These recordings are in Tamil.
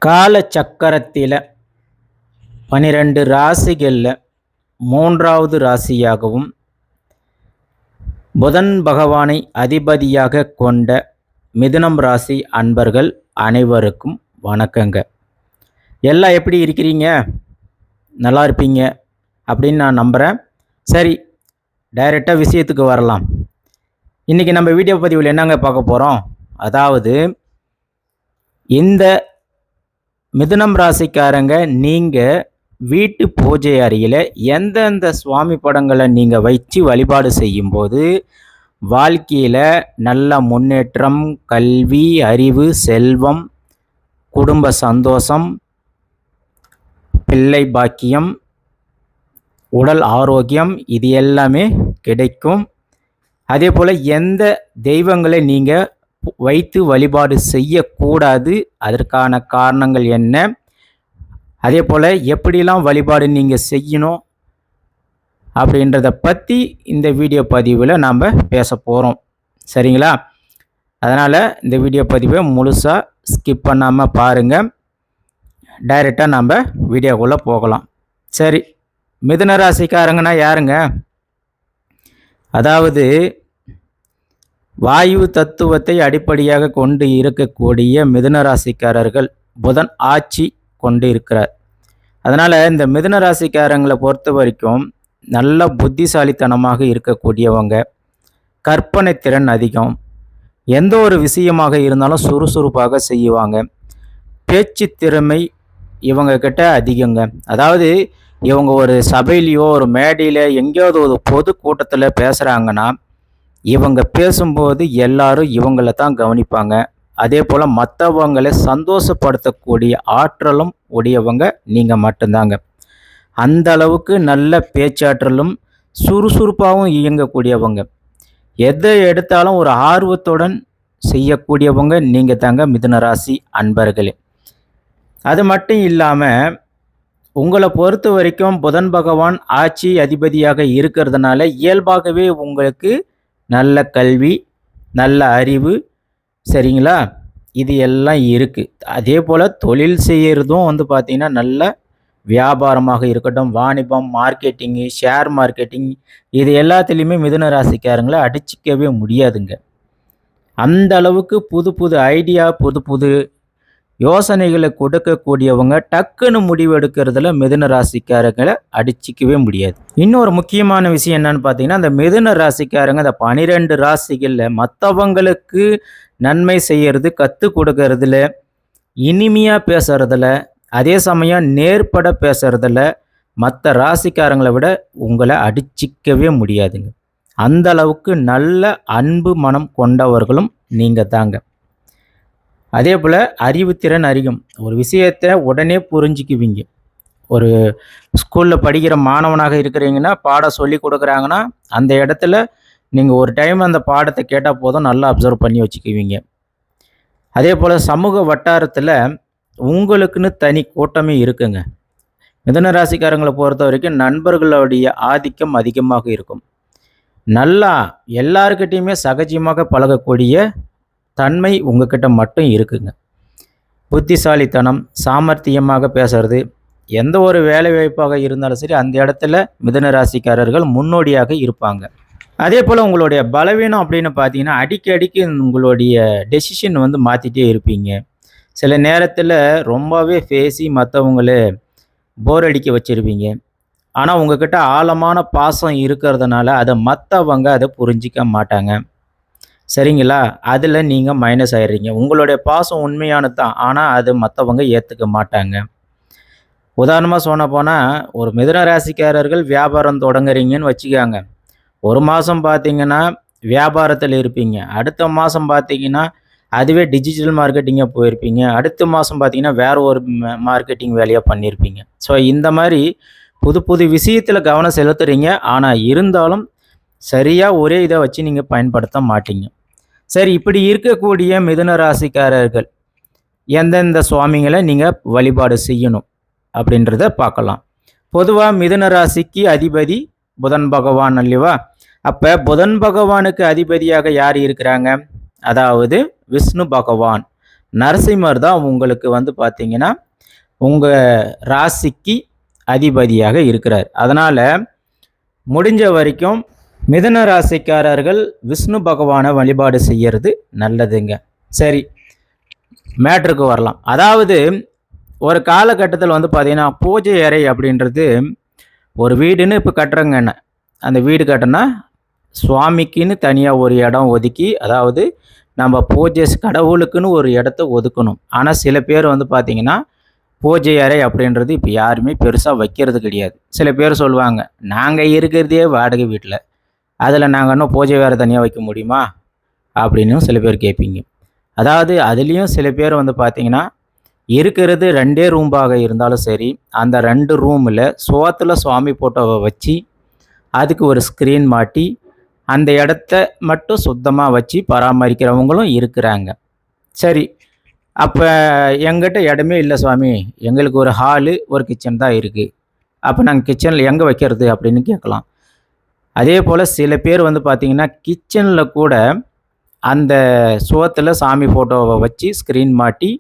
கால சக்கரத்தில் 12 ராசிகளில் மூன்றாவது ராசியாகவும் புதன் பகவானை அதிபதியாக கொண்ட மிதுனம் ராசி அன்பர்கள் அனைவருக்கும் வணக்கங்க. எல்லாம் எப்படி இருக்கிறீங்க? நல்லா இருப்பீங்க அப்படின்னு நான் நம்புகிறேன். சரி, டைரெக்டாக விஷயத்துக்கு வரலாம். இன்றைக்கி நம்ம வீடியோ பதிவில் என்னங்க பார்க்க போகிறோம்? அதாவது இந்த மிதுனம் ராசிக்காரங்க, நீங்கள் வீட்டு பூஜை அறையில் எந்தெந்த சுவாமி படங்களை நீங்கள் வச்சு வழிபாடு செய்யும்போது வாழ்க்கையில் நல்ல முன்னேற்றம், கல்வி, அறிவு, செல்வம், குடும்ப சந்தோஷம், பிள்ளை பாக்கியம், உடல் ஆரோக்கியம், இது எல்லாமே கிடைக்கும். அதே போல் எந்த தெய்வங்களை நீங்கள் வைத்து வழிபாடு செய்யக்கூடாது, அதற்கான காரணங்கள் என்ன, அதே போல் எப்படிலாம் வழிபாடு நீங்கள் செய்யணும் அப்படின்றத பற்றி இந்த வீடியோ பதிவில் நாம் பேச போகிறோம். சரிங்களா? அதனால் இந்த வீடியோ பதிவை முழுசாக ஸ்கிப் பண்ணாமல் பாருங்கள். டைரெக்டாக நம்ம வீடியோக்குள்ளே போகலாம். சரி, மிதுன ராசிக்காரங்கன்னா யாருங்க? அதாவது வாயு தத்துவத்தை அடிப்படையாக கொண்டு இருக்கக்கூடிய மிதுன ராசிக்காரர்கள் புதன் ஆட்சி கொண்டு இருக்கிறார். அதனால் இந்த மிதுன ராசிக்காரங்களை பொறுத்த வரைக்கும் நல்ல புத்திசாலித்தனமாக இருக்கக்கூடியவங்க, கற்பனை திறன் அதிகம், எந்த ஒரு விஷயமாக இருந்தாலும் சுறுசுறுப்பாக செய்வாங்க, பேச்சு திறமை இவங்க கிட்ட அதிகங்க. அதாவது இவங்க ஒரு சபையிலையோ ஒரு மேடையில் எங்கேயாவது ஒரு பொது கூட்டத்தில் பேசுகிறாங்கன்னா இவங்க பேசும்போது எல்லாரும் இவங்கள தான் கவனிப்பாங்க. அதே போல் மற்றவங்களை சந்தோஷப்படுத்தக்கூடிய ஆற்றலும் உடையவங்க நீங்கள் மட்டும்தாங்க. அந்த அளவுக்கு நல்ல பேச்சாற்றலும் சுறுசுறுப்பாகவும் இயங்கக்கூடியவங்க, எதை எடுத்தாலும் ஒரு ஆர்வத்துடன் செய்யக்கூடியவங்க நீங்கள் தாங்க மிதுன ராசி அன்பர்களே. அது மட்டும் இல்லாமல் உங்களை பொறுத்த வரைக்கும் புதன் பகவான் ஆட்சி அதிபதியாக இருக்கிறதுனால இயல்பாகவே உங்களுக்கு நல்ல கல்வி, நல்ல அறிவு, சரிங்களா, இது எல்லாம் இருக்குது. அதே போல் தொழில் செய்கிறதும் பார்த்திங்கன்னா நல்ல வியாபாரமாக இருக்கட்டும், வாணிபம், மார்க்கெட்டிங்கு, ஷேர் மார்க்கெட்டிங், இது எல்லாத்துலேயுமே மிதுன ராசிக்காரங்களை அடிச்சிக்கவே முடியாதுங்க. அந்த அளவுக்கு புது புது ஐடியா, புது புது யோசனைகளை கொடுக்கக்கூடியவங்க, டக்குன்னு முடிவெடுக்கிறதுல மிதுன ராசிக்காரங்களை அடிச்சிக்கவே முடியாது. இன்னொரு முக்கியமான விஷயம் என்னன்னு பார்த்தீங்கன்னா, அந்த மிதுன ராசிக்காரங்க அந்த 12 ராசிகளில் மற்றவங்களுக்கு நன்மை செய்கிறது, கற்றுக் கொடுக்கறதுல, இனிமையாக பேசுறதுல, அதே சமயம் நேர்பட பேசுறதுல மற்ற ராசிக்காரங்களை விட உங்களை அடிச்சிக்கவே முடியாதுங்க. அந்த அளவுக்கு நல்ல அன்பு மனம் கொண்டவர்களும் நீங்கள் தாங்க. அதே போல் அறிவுத்திறன் அதிகம், ஒரு விஷயத்தை உடனே புரிஞ்சிக்குவீங்க. ஒரு ஸ்கூலில் படிக்கிற மாணவனாக இருக்கிறீங்கன்னா, பாடம் சொல்லி கொடுக்குறாங்கன்னா அந்த இடத்துல நீங்கள் ஒரு டைம் அந்த பாடத்தை கேட்டால் போதும், நல்லா அப்சர்வ் பண்ணி வச்சுக்குவீங்க. அதே போல் சமூக வட்டாரத்தில் உங்களுக்குன்னு தனி கூட்டமே இருக்குங்க. மிதுன ராசிக்காரங்களை பொறுத்த வரைக்கும் நண்பர்களுடைய ஆதிக்கம் அதிகமாக இருக்கும். நல்லா எல்லாருக்கிட்டையுமே சகஜமாக பழகக்கூடிய தன்மை உங்ககிட்ட மட்டும் இருக்குங்க. புத்திசாலித்தனம், சாமர்த்தியமாக பேசுறது, எந்த ஒரு வேலை வாய்ப்பாக இருந்தாலும் சரி அந்த இடத்துல மிதுன ராசிக்காரர்கள் முன்னோடியாக இருப்பாங்க. அதே போல் உங்களுடைய பலவீனம் அப்படின்னு பார்த்தீங்கன்னா, அடிக்கடிக்கு உங்களுடைய டெசிஷன் மாற்றிட்டே இருப்பீங்க. சில நேரத்தில் ரொம்பவே பேசி மற்றவங்களே போர் அடிக்க வச்சுருவீங்க. ஆனால் உங்ககிட்ட ஆழமான பாசம் இருக்கிறதுனால அதை புரிஞ்சிக்க மாட்டாங்க. சரிங்களா? அதில் நீங்கள் மைனஸ் ஆயிடுறீங்க. உங்களுடைய பாசம் உண்மையானது தான், ஆனால் அது மற்றவங்க ஏற்றுக்க மாட்டாங்க. உதாரணமாக சொன்ன போனால், ஒரு மிதுன ராசிக்காரர்கள் வியாபாரம் தொடங்குறீங்கன்னு வச்சுக்காங்க. ஒரு மாதம் பார்த்தீங்கன்னா வியாபாரத்தில் இருப்பீங்க, அடுத்த மாதம் பார்த்தீங்கன்னா அதுவே டிஜிட்டல் மார்க்கெட்டிங்காக போயிருப்பீங்க, அடுத்த மாதம் பார்த்தீங்கன்னா வேறு ஒரு மார்க்கெட்டிங் வேலையாக பண்ணியிருப்பீங்க. ஸோ இந்த மாதிரி புது புது விஷயத்தில் கவனம் செலுத்துகிறீங்க, ஆனால் இருந்தாலும் சரியாக ஒரே இதை வச்சு நீங்கள் பயன்படுத்த மாட்டீங்க. சரி, இப்படி இருக்கக்கூடிய மிதுன ராசிக்காரர்கள் எந்தெந்த சுவாமிகளை நீங்கள் வழிபாடு செய்யணும் அப்படின்றத பார்க்கலாம். பொதுவாக மிதுன ராசிக்கு அதிபதி புதன் பகவான் அல்லவா? அப்போ புதன் பகவானுக்கு அதிபதியாக யார் இருக்கிறாங்க? அதாவது விஷ்ணு பகவான். நரசிம்மர் தான் உங்களுக்கு வந்து பார்த்தீங்கன்னா உங்கள் ராசிக்கு அதிபதியாக இருக்கிறார். அதனால் முடிஞ்ச வரைக்கும் மிதுன ராசிக்காரர்கள் விஷ்ணு பகவானை வழிபாடு செய்கிறது நல்லதுங்க. சரி, மேட்ருக்கு வரலாம். அதாவது ஒரு காலகட்டத்தில் வந்து பார்த்தீங்கன்னா பூஜை அறை அப்படின்றது ஒரு வீடுன்னு இப்போ கட்டுறங்க. என்ன அந்த வீடு கட்டினா சுவாமிக்குன்னு தனியாக ஒரு இடம் ஒதுக்கி, அதாவது நம்ம பூஜை கடவுளுக்குன்னு ஒரு இடத்த ஒதுக்கணும். ஆனால் சில பேர் வந்து பார்த்திங்கன்னா பூஜை அறை அப்படின்றது இப்போ யாருமே பெருசாக வைக்கிறது கிடையாது. சில பேர் சொல்லுவாங்க, நாங்கள் இருக்கிறதே வாடகை வீட்டில், அதில் நாங்கள் இன்னும் பூஜை வேறு தனியாக வைக்க முடியுமா அப்படின்னு சில பேர் கேட்பீங்க. அதாவது அதுலேயும் சில பேர் வந்து பார்த்திங்கன்னா இருக்கிறது 2 ரூம்பாக இருந்தாலும் சரி, அந்த 2 ரூமில் சுவத்தில் சுவாமி ஃபோட்டோவை வச்சு அதுக்கு ஒரு ஸ்க்ரீன் மாட்டி அந்த இடத்த மட்டும் சுத்தமாக வச்சு பராமரிக்கிறவங்களும் இருக்கிறாங்க. சரி, அப்போ எங்கிட்ட இடமே இல்லை சுவாமி, எங்களுக்கு ஒரு ஹாலு ஒரு கிச்சன் தான் இருக்குது, அப்போ நாங்கள் கிச்சனில் எங்கே வைக்கிறது அப்படின்னு கேட்கலாம். அதே போல் சில பேர் வந்து பார்த்திங்கன்னா கிச்சனில் கூட அந்த சுவத்தில் சாமி ஃபோட்டோவை வச்சு ஸ்க்ரீன் மாட்டி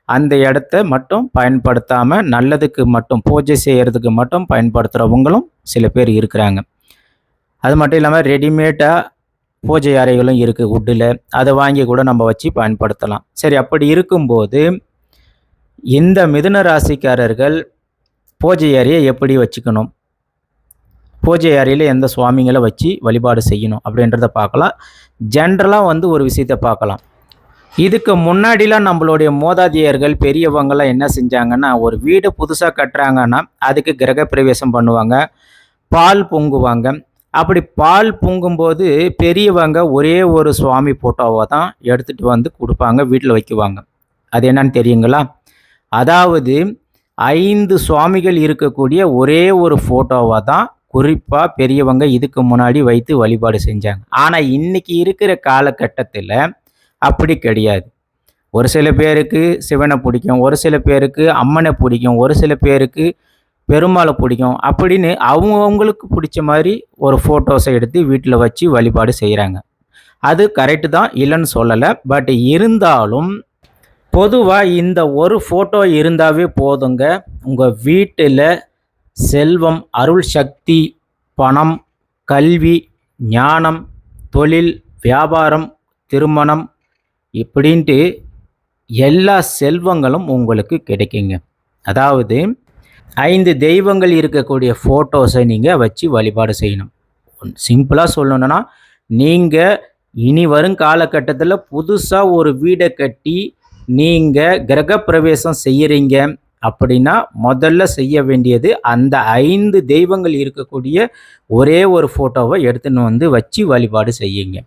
அந்த இடத்த மட்டும் பயன்படுத்தாமல் நல்லதுக்கு மட்டும் பூஜை செய்கிறதுக்கு மட்டும் பயன்படுத்துகிறவங்களும் சில பேர் இருக்கிறாங்க. அது மட்டும் இல்லாமல் ரெடிமேடாக பூஜை அறைகளும் இருக்குது வுட்டில், அதை வாங்கி கூட நம்ம வச்சு பயன்படுத்தலாம். சரி, அப்படி இருக்கும்போது இந்த மிதுன ராசிக்காரர்கள் பூஜை அறையை எப்படி வச்சுக்கணும், பூஜை அறையில் எந்த சுவாமிகளை வச்சு வழிபாடு செய்யணும் அப்படின்றத பார்க்கலாம். ஜென்ரலாக வந்து ஒரு விஷயத்தை பார்க்கலாம். இதுக்கு முன்னாடிலாம் நம்மளுடைய மூதாதையர்கள் பெரியவங்களாம் என்ன செஞ்சாங்கன்னா, ஒரு வீடு புதுசாக கட்டுறாங்கன்னா அதுக்கு கிரகப்பிரவேசம் பண்ணுவாங்க, பால் பொங்குவாங்க. அப்படி பால் பொங்கும்போது பெரியவங்க ஒரே ஒரு சுவாமி ஃபோட்டோவை தான் எடுத்துகிட்டு வந்து கொடுப்பாங்க, வீட்டில் வைக்குவாங்க. அது என்னன்னு தெரியுங்களா? அதாவது 5 சுவாமிகள் இருக்கக்கூடிய ஒரே ஒரு ஃபோட்டோவை தான் குறிப்பாக பெரியவங்க இதுக்கு முன்னாடி வைத்து வழிபாடு செஞ்சாங்க. ஆனால் இன்றைக்கி இருக்கிற காலகட்டத்தில் அப்படி கிடையாது. ஒரு சில பேருக்கு சிவனை பிடிக்கும், ஒரு சில பேருக்கு அம்மனை பிடிக்கும், ஒரு சில பேருக்கு பெருமாளை பிடிக்கும். அப்படின்னு அவங்கவுங்களுக்கு பிடிச்ச மாதிரி ஒரு ஃபோட்டோஸை எடுத்து வீட்டில் வச்சு வழிபாடு செய்கிறாங்க. அது கரெக்டு தான், இல்லைன்னு சொல்லலை. பட் இருந்தாலும் பொதுவாக இந்த ஒரு ஃபோட்டோ இருந்தாவே போதுங்க, உங்கள் வீட்டில் செல்வம், அருள் சக்தி, பணம், கல்வி, ஞானம், தொழில், வியாபாரம், திருமணம் இப்படின்ட்டு எல்லா செல்வங்களும் உங்களுக்கு கிடைக்குங்க. அதாவது 5 தெய்வங்கள் இருக்கக்கூடிய ஃபோட்டோஸை நீங்கள் வச்சு வழிபாடு செய்யணும். சிம்பிளாக சொல்லணுன்னா, நீங்கள் இனி வரும் காலகட்டத்தில் புதுசாக ஒரு வீடை கட்டி நீங்கள் கிரகப்பிரவேசம் செய்கிறீங்க அப்படின்னா முதல்ல செய்ய வேண்டியது அந்த 5 தெய்வங்கள் இருக்கக்கூடிய ஒரே ஒரு ஃபோட்டோவை எடுத்துன்னு வந்து வச்சு வழிபாடு செய்யுங்க.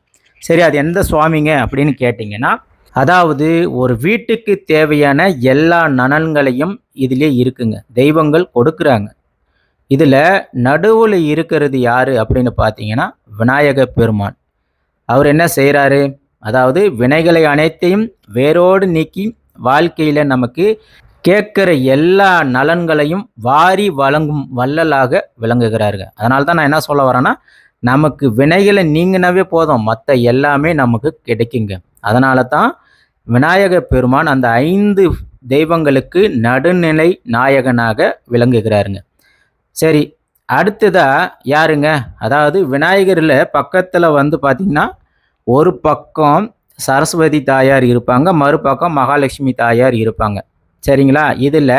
சரி, அது எந்த சுவாமிங்க அப்படின்னு கேட்டிங்கன்னா, அதாவது ஒரு வீட்டுக்கு தேவையான எல்லா நலன்களையும் இதிலே இருக்குங்க, தெய்வங்கள் கொடுக்குறாங்க. இதில் நடுவில் இருக்கிறது யார் அப்படின்னு பார்த்தீங்கன்னா விநாயக பெருமான். அவர் என்ன செய்கிறாரு, அதாவது வினைகளை அனைத்தையும் வேரோடு நீக்கி வாழ்க்கையில் நமக்கு கேட்குற எல்லா நலன்களையும் வாரி வழங்கும் வள்ளலாக விளங்குகிறார்கள். அதனால தான் நான் என்ன சொல்ல வரேன்னா, நமக்கு வினைகளை நீங்கினவே போதும், மற்ற எல்லாமே நமக்கு கிடைக்குங்க. அதனால தான் விநாயக பெருமான் அந்த 5 தெய்வங்களுக்கு நடுநிலை நாயகனாக விளங்குகிறாருங்க. சரி, அடுத்ததாக யாருங்க, அதாவது விநாயகரில் பக்கத்தில் வந்து பார்த்திங்கன்னா ஒரு பக்கம் சரஸ்வதி தாயார் இருப்பாங்க, மறுபக்கம் மகாலட்சுமி தாயார் இருப்பாங்க. சரிங்களா? இதில்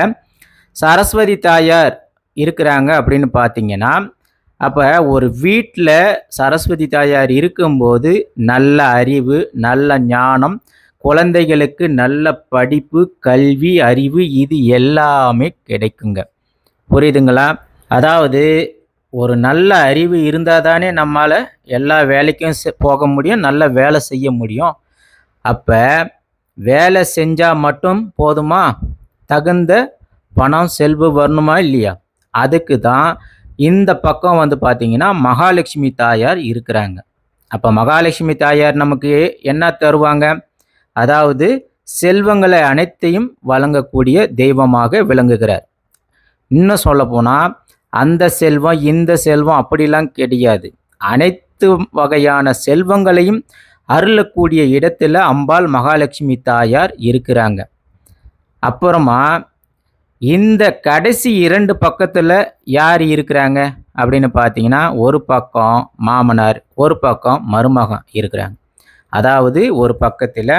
சரஸ்வதி தாயார் இருக்கிறாங்க அப்படின்னு பார்த்தீங்கன்னா, அப்போ ஒரு வீட்டில் சரஸ்வதி தாயார் இருக்கும்போது நல்ல அறிவு, நல்ல ஞானம், குழந்தைகளுக்கு நல்ல படிப்பு, கல்வி, அறிவு இது எல்லாமே கிடைக்குங்க. புரியுதுங்களா? அதாவது ஒரு நல்ல அறிவு இருந்தால் தானே நம்மளால் எல்லா வேலைக்கும் போக முடியும், நல்ல வேலை செய்ய முடியும். அப்போ வேலை செஞ்சால் மட்டும் போதுமா? தகுந்த பணம் செல்வம் வரணுமா இல்லையா? அதுக்கு தான் இந்த பக்கம் வந்து பார்த்திங்கன்னா மகாலட்சுமி தாயார் இருக்கிறாங்க. அப்போ மகாலட்சுமி தாயார் நமக்கு என்ன தருவாங்க, அதாவது செல்வங்களை அனைத்தையும் வழங்கக்கூடிய தெய்வமாக விளங்குகிறார். இன்னும் சொல்லப்போனால் அந்த செல்வம் இந்த செல்வம் அப்படிலாம் கிடையாது, அனைத்து வகையான செல்வங்களையும் அருளக்கூடிய இடத்துல அம்பாள் மகாலட்சுமி தாயார் இருக்கிறாங்க. அப்புறமா இந்த கடைசி 2 பக்கத்தில் யார் இருக்கிறாங்க அப்படின்னு பார்த்தீங்கன்னா, ஒரு பக்கம் மாமனார், ஒரு பக்கம் மருமகன் இருக்கிறாங்க. அதாவது ஒரு பக்கத்தில்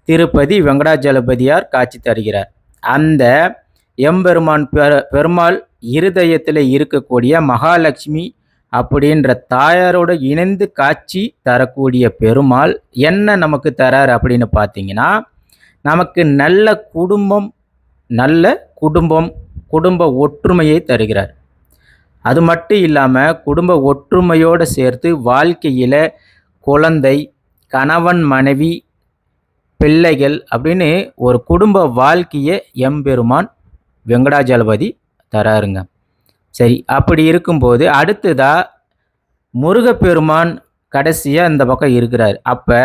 திருப்பதி வெங்கடாஜலபதியார் காட்சி தருகிறார். அந்த எம்பெருமான் பெருமாள் இருதயத்தில் இருக்கக்கூடிய மகாலட்சுமி அப்படின்ற தாயாரோடு இணைந்து காட்சி தரக்கூடிய பெருமாள் என்ன நமக்கு தரார் அப்படின்னு பார்த்தீங்கன்னா, நமக்கு நல்ல குடும்ப ஒற்றுமையை தருகிறார். அது மட்டும் இல்லாமல் குடும்ப ஒற்றுமையோடு சேர்த்து வாழ்க்கையில் குழந்தை, கணவன், மனைவி, பிள்ளைகள் அப்படின்னு ஒரு குடும்ப வாழ்க்கையை எம்பெருமான் வெங்கடாஜலபதி தராருங்க. சரி, அப்படி இருக்கும்போது அடுத்ததாக முருகப்பெருமான் கடைசியாக இந்த பக்கம் இருக்கிறார். அப்போ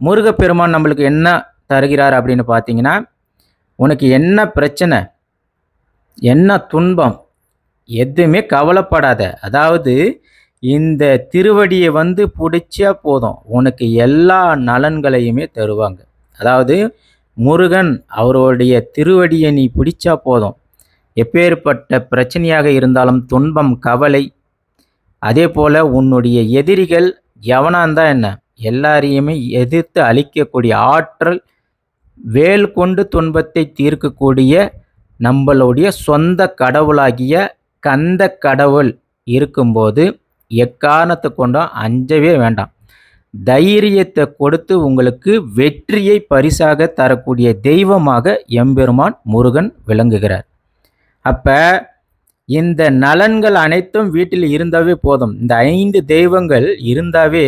முருகப்பெருமான் நம்மளுக்கு என்ன தருகிறார் அப்படின்னு பார்த்தீங்கன்னா, உனக்கு என்ன பிரச்சனை, என்ன துன்பம், எதுவுமே கவலைப்படாத. அதாவது இந்த திருவடியை பிடிச்சா போதும், உனக்கு எல்லா நலன்களையுமே தருவாங்க. அதாவது முருகன் அவருடைய திருவடியை நீ பிடிச்சா போதும், எப்பேற்பட்ட பிரச்சனையாக இருந்தாலும், துன்பம், கவலை, அதே போல் உன்னுடைய எதிரிகள் எவனாந்தா என்ன, எல்லாரையுமே எதிர்த்து அழிக்கக்கூடிய ஆற்றல், வேல் கொண்டு துன்பத்தை தீர்க்கக்கூடிய நம்மளுடைய சொந்த கடவுளாகிய கந்த கடவுள் இருக்கும்போது எக்காரணத்தை கொண்டும் அஞ்சவே வேண்டாம். தைரியத்தை கொடுத்து உங்களுக்கு வெற்றியை பரிசாக தரக்கூடிய தெய்வமாக எம்பெருமான் முருகன் விளங்குகிறார். அப்போ இந்த நலன்கள் அனைத்தும் வீட்டில் இருந்தாவே போதும். இந்த 5 தெய்வங்கள் இருந்தாவே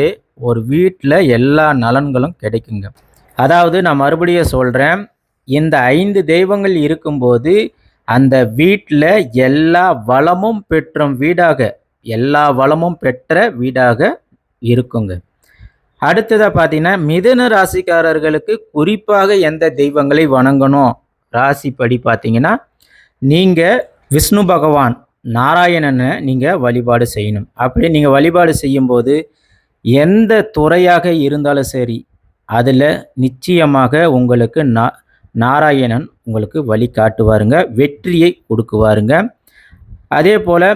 ஒரு வீட்டில் எல்லா நலன்களும் கிடைக்குங்க. அதாவது நான் மறுபடியும் சொல்கிறேன், இந்த 5 தெய்வங்கள் இருக்கும்போது அந்த வீட்டில் எல்லா வளமும் பெற்ற வீடாக இருக்குங்க. அடுத்ததாக பார்த்தீங்கன்னா, மிதுன ராசிக்காரர்களுக்கு குறிப்பாக எந்த தெய்வங்களை வணங்கணும் ராசிப்படி பார்த்தீங்கன்னா, நீங்கள் விஷ்ணு பகவான் நாராயணனை நீங்கள் வழிபாடு செய்யணும். அப்படி நீங்கள் வழிபாடு செய்யும்போது எந்த துறையாக இருந்தாலும் சரி, அதில் நிச்சயமாக உங்களுக்கு நாராயணன் உங்களுக்கு வழி காட்டுவாருங்க, வெற்றியை கொடுக்குவாருங்க. அதே போல்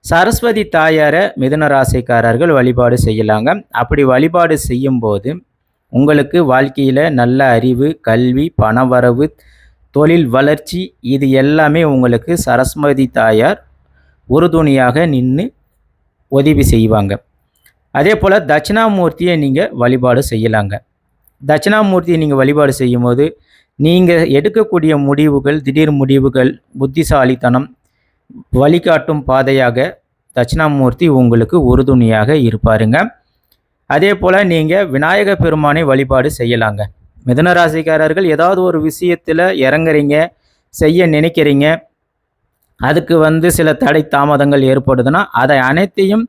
சரஸ்வதி தாயாரை மிதுன ராசிக்காரர்கள் வழிபாடு செய்யலாங்க. அப்படி வழிபாடு செய்யும்போது உங்களுக்கு வாழ்க்கையில் நல்ல அறிவு, கல்வி, பணவரவு, தொழில் வளர்ச்சி, இது எல்லாமே உங்களுக்கு சரஸ்வதி தாயார் உறுதுணையாக நின்று உதவி செய்வாங்க. அதே போல் தட்சிணாமூர்த்தியை நீங்கள் வழிபாடு செய்யலாங்க. தட்சிணாமூர்த்தியை நீங்கள் வழிபாடு செய்யும்போது நீங்கள் எடுக்கக்கூடிய முடிவுகள், திடீர் முடிவுகள், புத்திசாலித்தனம், வழிகாட்டும் பாதையாக தட்சிணாமூர்த்தி உங்களுக்கு உறுதுணையாக இருப்பாருங்க. அதே போல் நீங்கள் விநாயக பெருமானை வழிபாடு செய்யலாங்க. மிதுன ராசிக்காரர்கள் ஏதாவது ஒரு விஷயத்தில் இறங்குறீங்க, செய்ய நினைக்கிறீங்க, அதுக்கு சில தடை தாமதங்கள் ஏற்படுதுன்னா அதை அனைத்தையும்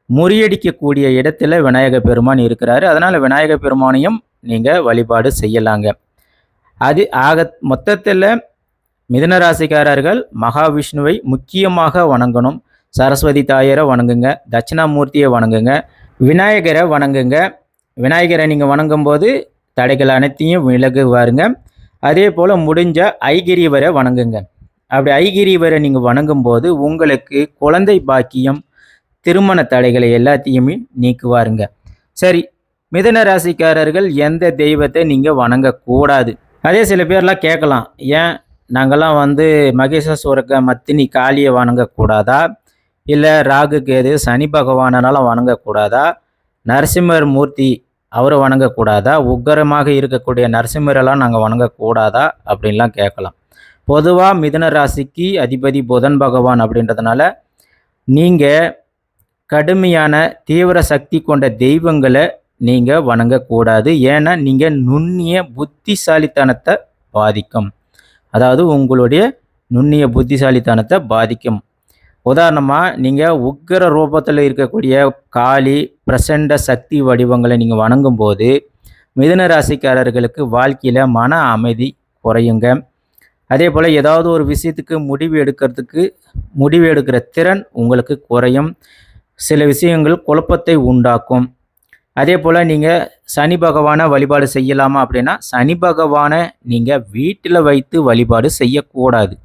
முறியடிக்கக்கூடிய இடத்துல விநாயக பெருமான் இருக்கிறாரு. அதனால் விநாயக பெருமானையும் நீங்கள் வழிபாடு செய்யலாங்க. அது மொத்தத்தில் மிதுன ராசிக்காரர்கள் மகாவிஷ்ணுவை முக்கியமாக வணங்கணும். சரஸ்வதி தாயாரை வணங்குங்க, தட்சிணாமூர்த்தியை வணங்குங்க, விநாயகரை வணங்குங்க. விநாயகரை நீங்கள் வணங்கும்போது தடைகள் அனைத்தையும் விலகுவாருங்க. அதே போல் முடிஞ்ச ஐகிரீவரை வணங்குங்க. அப்படி ஐகிரீவரை நீங்கள் வணங்கும்போது உங்களுக்கு குழந்தை பாக்கியம், திருமண தடைகளை எல்லாத்தையுமே நீக்குவாருங்க. சரி, மிதுன ராசிக்காரர்கள் எந்த தெய்வத்தை நீங்கள் வணங்கக்கூடாது? அதே சில பேர்லாம் கேட்கலாம், ஏன் நாங்கள்லாம் மகிஷாசுரக்க மத்தினி காளியை வணங்கக்கூடாதா, இல்லை ராகு கேது சனி பகவானெல்லாம் வணங்கக்கூடாதா, நரசிம்மர் மூர்த்தி அவரை வணங்கக்கூடாதா, உக்கரமாக இருக்கக்கூடிய நரசிம்மரெல்லாம் நாங்கள் வணங்கக்கூடாதா அப்படின்லாம் கேட்கலாம். பொதுவாக மிதுன ராசிக்கு அதிபதி புதன் பகவான் அப்படின்றதுனால நீங்கள் கடுமையான தீவிர சக்தி கொண்ட தெய்வங்களை நீங்கள் வணங்கக்கூடாது. ஏன்னா நீங்கள் நுண்ணிய புத்திசாலித்தனத்தை பாதிக்கும். அதாவது உங்களுடைய நுண்ணிய புத்திசாலித்தனத்தை பாதிக்கும். உதாரணமாக நீங்கள் உக்கிர ரூபத்தில் இருக்கக்கூடிய காளி, பிரசண்ட சக்தி வடிவங்களை நீங்கள் வணங்கும்போது மிதுன ராசிக்காரர்களுக்கு வாழ்க்கையில் மன அமைதி குறையுங்க. அதே போல் ஏதாவது ஒரு விஷயத்துக்கு முடிவு எடுக்கிற திறன் உங்களுக்கு குறையும். சில விஷயங்கள் குழப்பத்தை உண்டாக்கும். அதே போல் நீங்கள் சனி பகவானை வழிபாடு செய்யலாமா அப்படின்னா, சனி பகவானை நீங்கள் வீட்டில் வைத்து வழிபாடு செய்யக்கூடாது.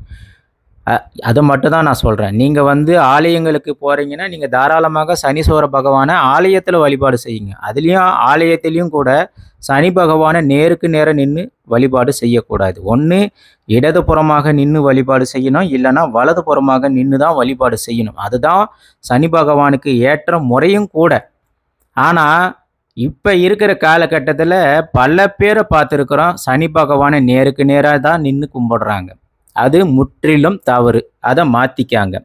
அதை மட்டும் தான் நான் சொல்கிறேன். நீங்கள் ஆலயங்களுக்கு போகிறீங்கன்னா, நீங்கள் தாராளமாக சனீஸ்வர பகவானை ஆலயத்தில் வழிபாடு செய்யுங்க. அதுலேயும் ஆலயத்திலையும் கூட சனி பகவானை நேருக்கு நேராக நின்று வழிபாடு செய்யக்கூடாது. ஒன்று இடதுபுறமாக நின்று வழிபாடு செய்யணும், இல்லைன்னா வலதுபுறமாக நின்று தான் வழிபாடு செய்யணும். அதுதான் சனி பகவானுக்கு ஏற்ற முறையும் கூட. ஆனால் இப்போ இருக்கிற காலகட்டத்தில் பல பேரை பார்த்துருக்குறோம், சனி பகவானை நேருக்கு நேராக தான் நின்று கும்பிடுறாங்க. அது முற்றிலும் தவறு. அதை மாற்றிக்காங்க.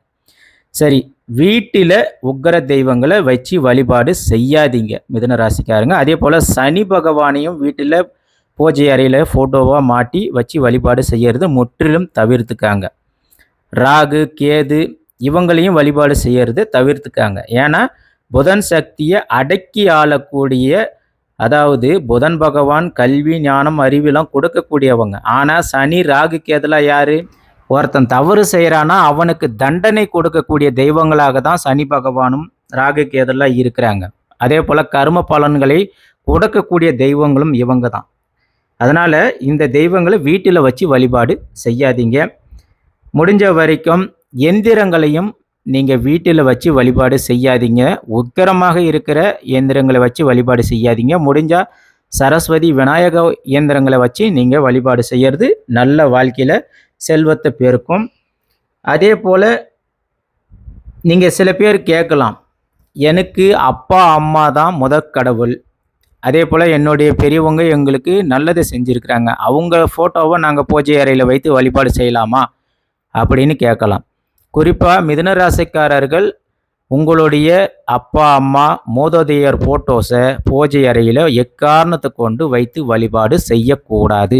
சரி, வீட்டில் உக்கிர தெய்வங்களை வச்சு வழிபாடு செய்யாதீங்க மிதுன ராசிக்காரங்க. அதே போல் சனி பகவானையும் வீட்டில் பூஜை அறையில் ஃபோட்டோவாக மாட்டி வச்சு வழிபாடு செய்கிறது முற்றிலும் தவிர்த்துக்காங்க. ராகு கேது இவங்களையும் வழிபாடு செய்கிறது தவிர்த்துக்காங்க. ஏன்னா புதன் சக்தியை அடக்கி ஆளக்கூடிய, அதாவது புதன் பகவான் கல்வி ஞானம் அறிவெல்லாம் கொடுக்கக்கூடியவங்க. ஆனால் சனி ராகு கேதுலாம் யார்? ஒருத்தன் தவறு செய்கிறான்னா அவனுக்கு தண்டனை கொடுக்கக்கூடிய தெய்வங்களாக தான் சனி பகவானும் ராகு கேதுலாம் இருக்கிறாங்க. அதே போல் கர்ம பலன்களை கொடுக்கக்கூடிய தெய்வங்களும் இவங்க தான். அதனால் இந்த தெய்வங்களை வீட்டில் வச்சு வழிபாடு செய்யாதீங்க. முடிஞ்ச வரைக்கும் எந்திரங்களையும் நீங்கள் வீட்டில் வச்சு வழிபாடு செய்யாதீங்க. உக்கிரமாக இருக்கிற இயந்திரங்களை வச்சு வழிபாடு செய்யாதீங்க. முடிஞ்சால் சரஸ்வதி விநாயக இயந்திரங்களை வச்சு நீங்கள் வழிபாடு செய்கிறது நல்ல வாழ்க்கையில் செல்வத்தை பெருக்கும். அதே போல் நீங்கள் சில பேர் கேட்கலாம், எனக்கு அப்பா அம்மா தான் முதற் கடவுள், அதே போல் என்னுடைய பெரியவங்க எங்களுக்கு நல்லது செஞ்சுருக்கிறாங்க, அவங்க ஃபோட்டோவை நாங்கள் பூஜை அறையில் வைத்து வழிபாடு செய்யலாமா அப்படின்னு கேட்கலாம். குறிப்பாக மிதுன ராசிக்காரர்கள் உங்களுடைய அப்பா அம்மா மூதாதையர் ஃபோட்டோஸை பூஜை அறையில் எக்காரணத்தை கொண்டு வைத்து வழிபாடு செய்யக்கூடாது.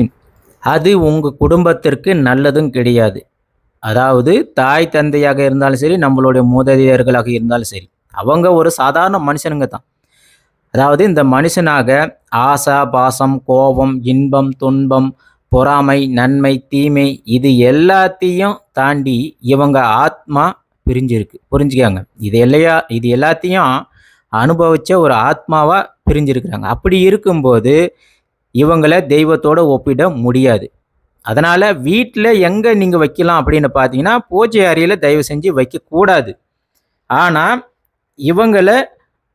அது உங்கள் குடும்பத்திற்கு நல்லதும் கிடையாது. அதாவது தாய் தந்தையாக இருந்தாலும் சரி, நம்மளுடைய மூதாதையர்களாக இருந்தாலும் சரி, அவங்க ஒரு சாதாரண மனுஷனுங்க தான். அதாவது இந்த மனுஷனாக ஆசை பாசம் கோபம் இன்பம் துன்பம் பொறாமை நன்மை தீமை இது எல்லாத்தையும் தாண்டி இவங்க ஆத்மா பிரிஞ்சிருக்கு. புரிஞ்சுக்காங்க. இது எல்லாத்தையும் அனுபவித்த ஒரு ஆத்மாவாக பிரிஞ்சிருக்கிறாங்க. அப்படி இருக்கும்போது இவங்களை தெய்வத்தோடு ஒப்பிட முடியாது. அதனால் வீட்டில் எங்கே நீங்கள் வைக்கலாம் அப்படின்னு பார்த்தீங்கன்னா, பூஜை அறையில் தயவு செஞ்சு வைக்கக்கூடாது. ஆனால் இவங்களை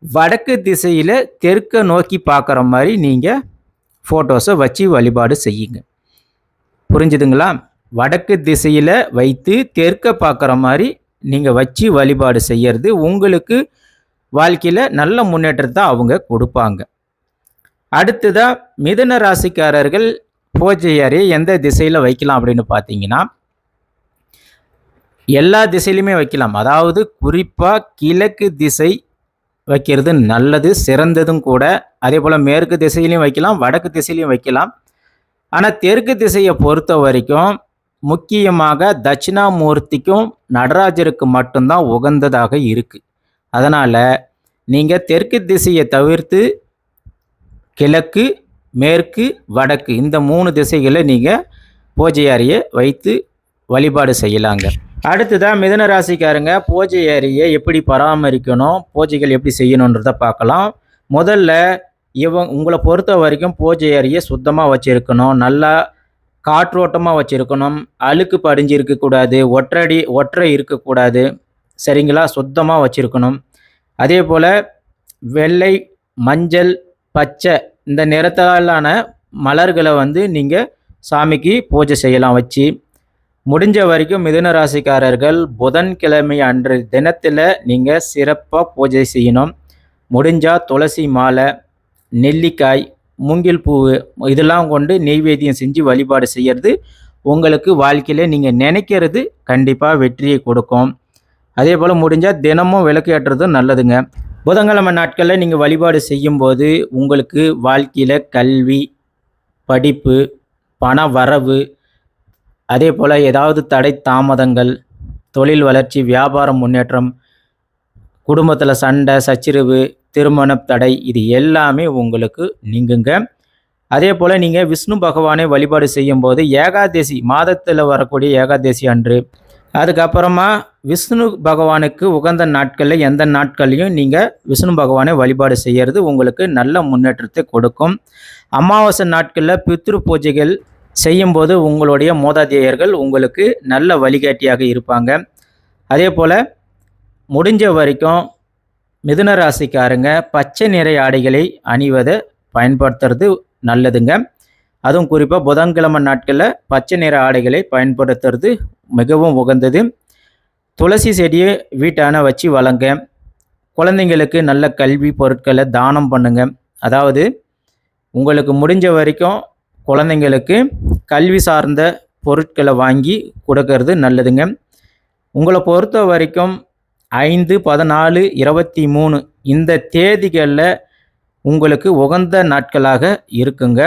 வடக்கு திசையில் தெற்க நோக்கி பார்க்குற மாதிரி நீங்கள் ஃபோட்டோஸை வச்சு வழிபாடு செய்யுங்க. புரிஞ்சுதுங்களா? வடக்கு திசையில் வைத்து தெற்க பார்க்குற மாதிரி நீங்கள் வச்சு வழிபாடு செய்கிறது உங்களுக்கு வாழ்க்கையில் நல்ல முன்னேற்றத்தை அவங்க கொடுப்பாங்க. அடுத்ததாக மிதுன ராசிக்காரர்கள் பூஜை அறையை எந்த திசையில் வைக்கலாம் அப்படின்னு பார்த்தீங்கன்னா, எல்லா திசையிலுமே வைக்கலாம். அதாவது குறிப்பாக கிழக்கு திசை வைக்கிறது நல்லது, சிறந்ததும் கூட. அதே போல் மேற்கு திசையிலையும் வைக்கலாம், வடக்கு திசையிலையும் வைக்கலாம். ஆனால் தெற்கு திசையை பொறுத்த வரைக்கும் முக்கியமாக தட்சிணாமூர்த்திக்கும் நடராஜருக்கு மட்டும்தான் உகந்ததாக இருக்குது. அதனால் நீங்கள் தெற்கு திசையை தவிர்த்து கிழக்கு மேற்கு வடக்கு இந்த 3 திசைகளை நீங்கள் பூஜை அறையை வைத்து வழிபாடு செய்யலாங்க. அடுத்ததாக மிதுன ராசிக்காரங்க பூஜை அறையை எப்படி பராமரிக்கணும், பூஜைகள் எப்படி செய்யணுன்றதை பார்க்கலாம். முதல்ல உங்களை பொறுத்த வரைக்கும் பூஜை அறையை சுத்தமாக வச்சுருக்கணும், நல்லா காற்றோட்டமாக வச்சுருக்கணும், அழுக்கு படிஞ்சு இருக்கக்கூடாது, ஒற்றை இருக்கக்கூடாது. சரிங்களா? சுத்தமாக வச்சுருக்கணும். அதே போல் வெள்ளை மஞ்சள் பச்சை இந்த நிறத்தாலான மலர்களை நீங்கள் சாமிக்கு பூஜை செய்யலாம் வச்சு. முடிஞ்ச வரைக்கும் மிதுன ராசிக்காரர்கள் புதன்கிழமை அன்று தினத்தில் நீங்கள் சிறப்பாக பூஜை செய்யணும். முடிஞ்சால் துளசி மாலை, நெல்லிக்காய், மூங்கில் பூ இதெல்லாம் கொண்டு நெய்வேத்தியம் செஞ்சு வழிபாடு செய்கிறது உங்களுக்கு வாழ்க்கையில் நீங்கள் நினைக்கிறது கண்டிப்பாக வெற்றியை கொடுக்கும். அதே போல் முடிஞ்சால் தினமும் விளக்கு ஏற்றுறதும் நல்லதுங்க. புதன்கிழமை நாட்களில் நீங்கள் வழிபாடு செய்யும்போது உங்களுக்கு வாழ்க்கையில் கல்வி, படிப்பு, பண வரவு, அதே போல் ஏதாவது தடை தாமதங்கள், தொழில் வளர்ச்சி, வியாபாரம் முன்னேற்றம், குடும்பத்தில் சண்டை சச்சரவு, திருமண தடை இது எல்லாமே உங்களுக்கு நீங்குங்க. அதே போல் நீங்கள் விஷ்ணு பகவானை வழிபாடு செய்யும்போது ஏகாதசி மாதத்தில் வரக்கூடிய ஏகாதசி அன்று, அதுக்கப்புறமா விஷ்ணு பகவானுக்கு உகந்த நாட்களில் எந்த நாட்கள்லையும் நீங்கள் விஷ்ணு பகவானை வழிபாடு செய்கிறது உங்களுக்கு நல்ல முன்னேற்றத்தை கொடுக்கும். அமாவாசை நாட்களில் பித்ரு பூஜைகள் செய்யும்போது உங்களுடைய மூதாதையர்கள் உங்களுக்கு நல்ல வழிகாட்டியாக இருப்பாங்க. அதே போல் முடிஞ்ச வரைக்கும் மிதுன ராசிக்காரங்க பச்சை நிற ஆடைகளை அணிவதை பயன்படுத்துறது நல்லதுங்க. அதுவும் குறிப்பாக புதன்கிழமை நாட்களில் பச்சை நிற ஆடைகளை பயன்படுத்துறது மிகவும் உகந்தது. துளசி செடியை வீட்டான வச்சு வளங்க. குழந்தைங்களுக்கு நல்ல கல்வி பொருட்களை தானம் பண்ணுங்க. அதாவது உங்களுக்கு முடிஞ்ச வரைக்கும் குழந்தைங்களுக்கு கல்வி சார்ந்த பொருட்களை வாங்கி கொடுக்கறது நல்லதுங்க. உங்களை பொறுத்த வரைக்கும் 5, 14, 23 இந்த தேதிகளில் உங்களுக்கு உகந்த நாட்களாக இருக்குங்க.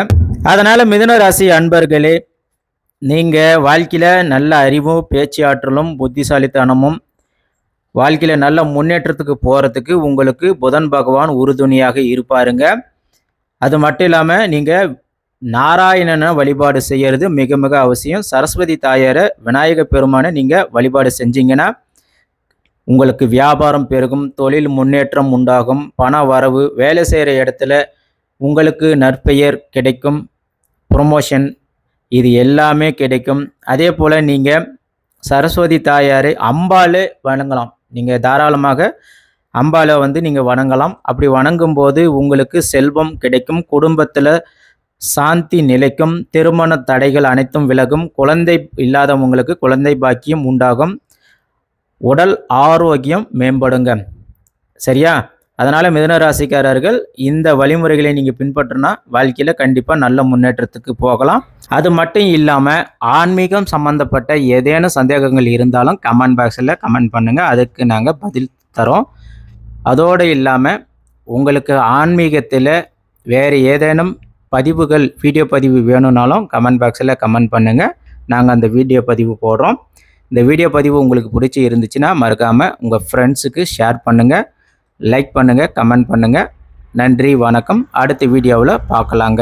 அதனால் மிதுன ராசி அன்பர்களே, நீங்கள் வாழ்க்கையில் நல்ல அறிவும் பேச்சாற்றலும் புத்திசாலித்தனமும் வாழ்க்கையில் நல்ல முன்னேற்றத்துக்கு போகிறதுக்கு உங்களுக்கு புதன் பகவான் உறுதுணையாக இருப்பாருங்க. அது மட்டும் இல்லாமல் நீங்கள் நாராயணனை வழிபாடு செய்கிறது மிக மிக அவசியம். சரஸ்வதி தாயாரை விநாயக பெருமானை நீங்கள் வழிபாடு செஞ்சீங்கன்னா உங்களுக்கு வியாபாரம் பெருகும், தொழில் முன்னேற்றம் உண்டாகும், பண வரவு, வேலை செய்கிற இடத்துல உங்களுக்கு நற்பெயர் கிடைக்கும், ப்ரொமோஷன் இது எல்லாமே கிடைக்கும். அதே போல் நீங்கள் சரஸ்வதி தாயாரை அம்பாளை வணங்கலாம். நீங்கள் தாராளமாக அம்பாளை நீங்கள் வணங்கலாம். அப்படி வணங்கும்போது உங்களுக்கு செல்வம் கிடைக்கும், குடும்பத்தில் சாந்தி நிலைக்கும், திருமண தடைகள் அனைத்தும் விலகும், குழந்தை இல்லாதவங்களுக்கு குழந்தை பாக்கியம் உண்டாகும், உடல் ஆரோக்கியம் மேம்படுங்க. சரியா? அதனால் மிதுன ராசிக்காரர்கள் இந்த வழிமுறைகளை நீங்கள் பின்பற்றினா வாழ்க்கையில் கண்டிப்பாக நல்ல முன்னேற்றத்துக்கு போகலாம். அது மட்டும் இல்லாமல் ஆன்மீகம் சம்மந்தப்பட்ட ஏதேனும் சந்தேகங்கள் இருந்தாலும் கமெண்ட் பாக்ஸில் கமெண்ட் பண்ணுங்கள், அதுக்கு நாங்கள் பதில் தரோம். அதோடு இல்லாமல் உங்களுக்கு ஆன்மீகத்தில் வேறு ஏதேனும் பதிவுகள், வீடியோ பதிவு வேணும்னாலும் கமெண்ட் பாக்ஸில் கமெண்ட் பண்ணுங்கள், நாங்கள் அந்த வீடியோ பதிவு போடுறோம். இந்த வீடியோ பதிவு உங்களுக்கு பிடிச்சி இருந்துச்சுன்னா மறக்காமல் உங்கள் ஃப்ரெண்ட்ஸுக்கு ஷேர் பண்ணுங்கள், லைக் பண்ணுங்கள், கமெண்ட் பண்ணுங்கள். நன்றி, வணக்கம். அடுத்த வீடியோவில் பார்க்கலாங்க.